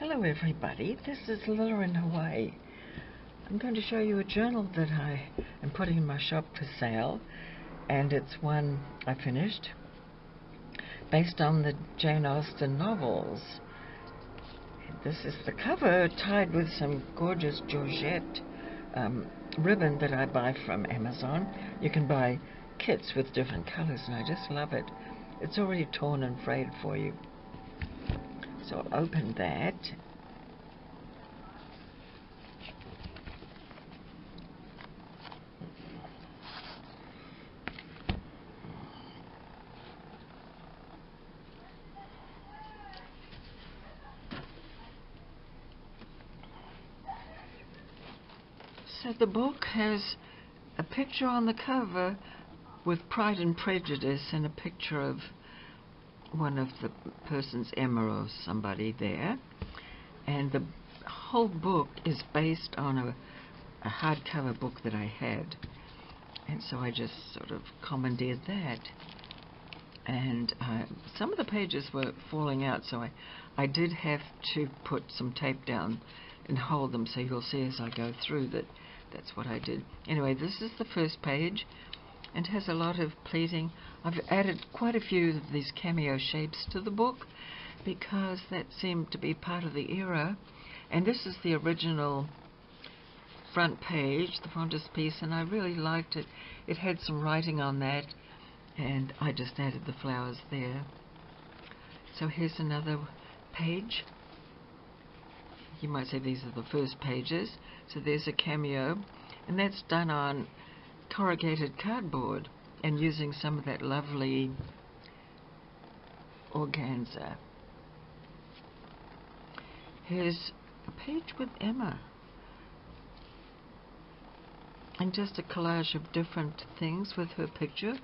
Hello everybody, this is Lila in Hawaii. I'm going to show you a journal that I am putting in my shop for sale, and it's one I finished based on the Jane Austen novels. This is the cover tied with some gorgeous Georgette ribbon that I buy from Amazon. You can buy kits with different colors and I just love it. It's already torn and frayed for you. So I'll open that. So the book has a picture on the cover with Pride and Prejudice and a picture of one of the persons, Emma or somebody there. And the whole book is based on a hardcover book that I had. And so I just sort of commandeered that. And some of the pages were falling out, so I did have to put some tape down and hold them, so you'll see as I go through that that's what I did. Anyway, this is the first page and has a lot of pleating. I've added quite a few of these cameo shapes to the book because that seemed to be part of the era. And this is the original front page, the frontispiece, and I really liked it. It had some writing on that, and I just added the flowers there. So here's another page. You might say these are the first pages. So there's a cameo, and that's done on corrugated cardboard and using some of that lovely organza. Here's a page with Emma, and just a collage of different things with her picture.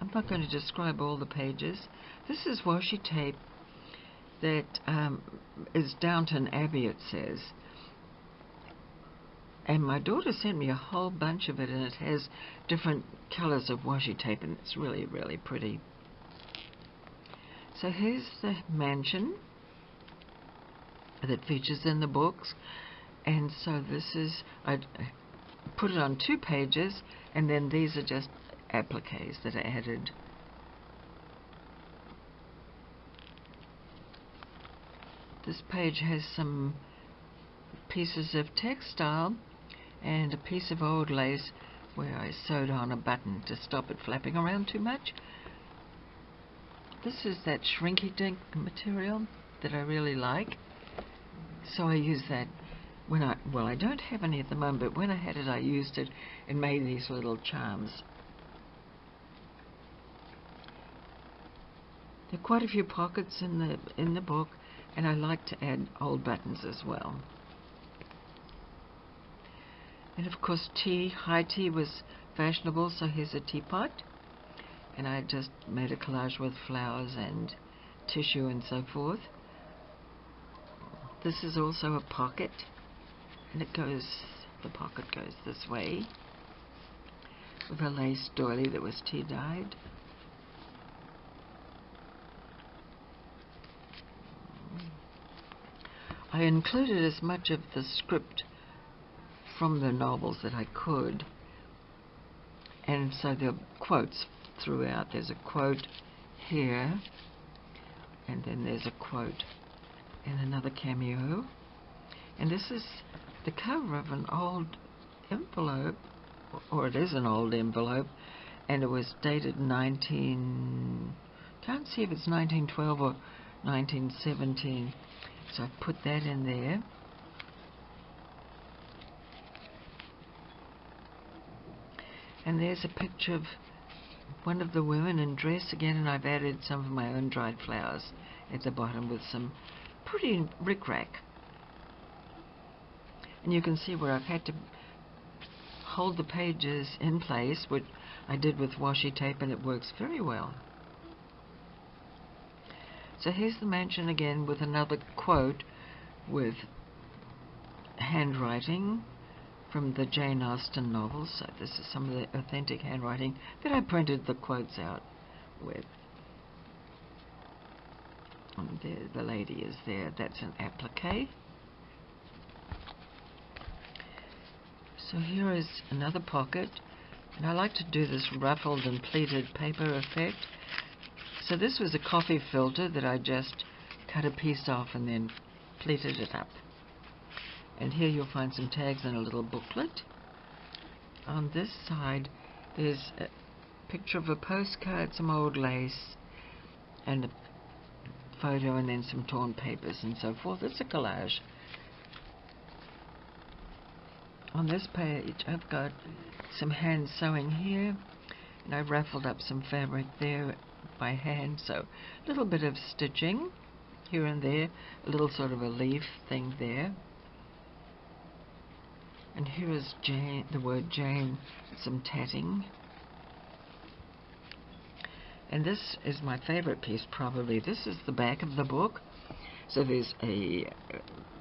I'm not going to describe all the pages. This is washi tape that is Downton Abbey, it says. And my daughter sent me a whole bunch of it, and it has different colors of washi tape, and it's really, really pretty. So here's the mansion that features in the books. And so this is, I put it on 2 pages, and then these are just appliques that are added. This page has some pieces of textile and a piece of old lace where I sewed on a button to stop it flapping around too much. This is that shrinky-dink material that I really like, so I use that when I don't have any at the moment, but when I had it I used it and made these little charms. There are quite a few pockets in the book, and I like to add old buttons as well. And of course high tea was fashionable, so here's a teapot. And I just made a collage with flowers and tissue and so forth. This is also a pocket, and the pocket goes this way with a lace doily that was tea dyed. I included as much of the script from the novels that I could, and so there are quotes throughout. There's a quote here, and then there's a quote in another cameo, and this is the cover of an old envelope, or it is an old envelope, and it was dated can't see if it's 1912 or 1917, so I put that in there. And there's a picture of one of the women in dress again, and I've added some of my own dried flowers at the bottom with some pretty rickrack. And you can see where I've had to hold the pages in place, which I did with washi tape, and it works very well. So here's the mansion again with another quote with handwriting from the Jane Austen novels. So this is some of the authentic handwriting that I printed the quotes out with. And there, the lady is there. That's an applique. So here is another pocket, and I like to do this ruffled and pleated paper effect. So this was a coffee filter that I just cut a piece off and then pleated it up. And here you'll find some tags and a little booklet. On this side there's a picture of a postcard, some old lace, and a photo, and then some torn papers and so forth. It's a collage. On this page I've got some hand sewing here, and I've raffled up some fabric there by hand, so a little bit of stitching here and there, a little sort of a leaf thing there. And here is Jane, the word Jane, some tatting. And this is my favorite piece probably. This is the back of the book. So there's a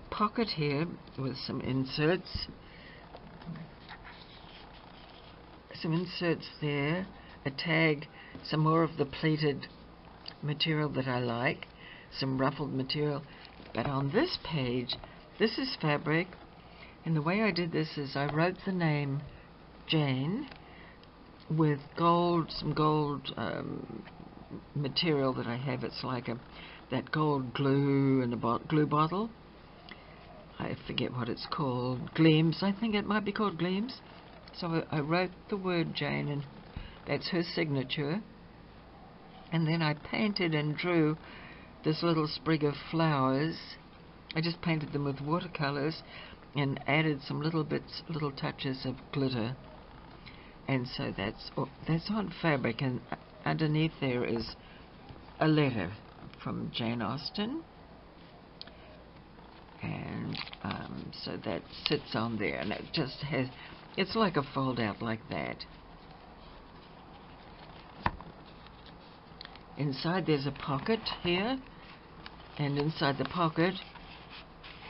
pocket here with some inserts. Some inserts there, a tag, some more of the pleated material that I like, some ruffled material. But on this page, this is fabric, and the way I did this is I wrote the name Jane with gold, some gold material that I have. It's like that gold glue in a glue bottle. I forget what it's called. Gleams, I think it might be called Gleams. So I wrote the word Jane, and that's her signature. And then I painted and drew this little sprig of flowers. I just painted them with watercolors and added some little bits, little touches of glitter. And so that's on fabric, and underneath there is a letter from Jane Austen. And so that sits on there, and it just has, it's like a fold out like that. Inside there's a pocket here, and inside the pocket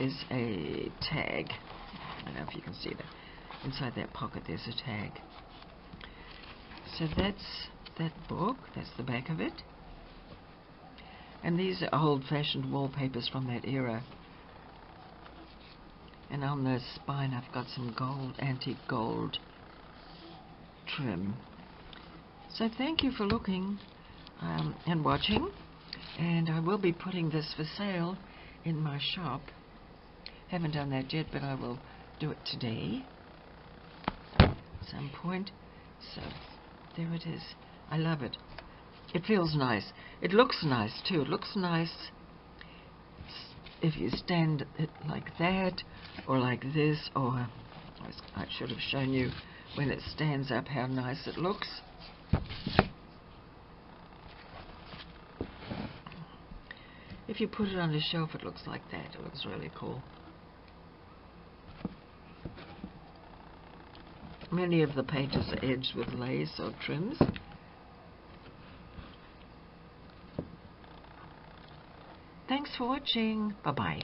is a tag. I don't know if you can see that. Inside that pocket there's a tag. So that's that book, that's the back of it. And these are old-fashioned wallpapers from that era. And on the spine I've got some gold, antique gold trim. So thank you for looking and watching, and I will be putting this for sale in my shop. Haven't done that yet, but I will do it today at some point. So there it is. I love it. It feels nice. It looks nice too. It looks nice if you stand it like that, or like this, or I should have shown you when it stands up how nice it looks. If you put it on a shelf, it looks like that. It looks really cool. Many of the pages are edged with lace or trims. Thanks for watching. Bye-bye.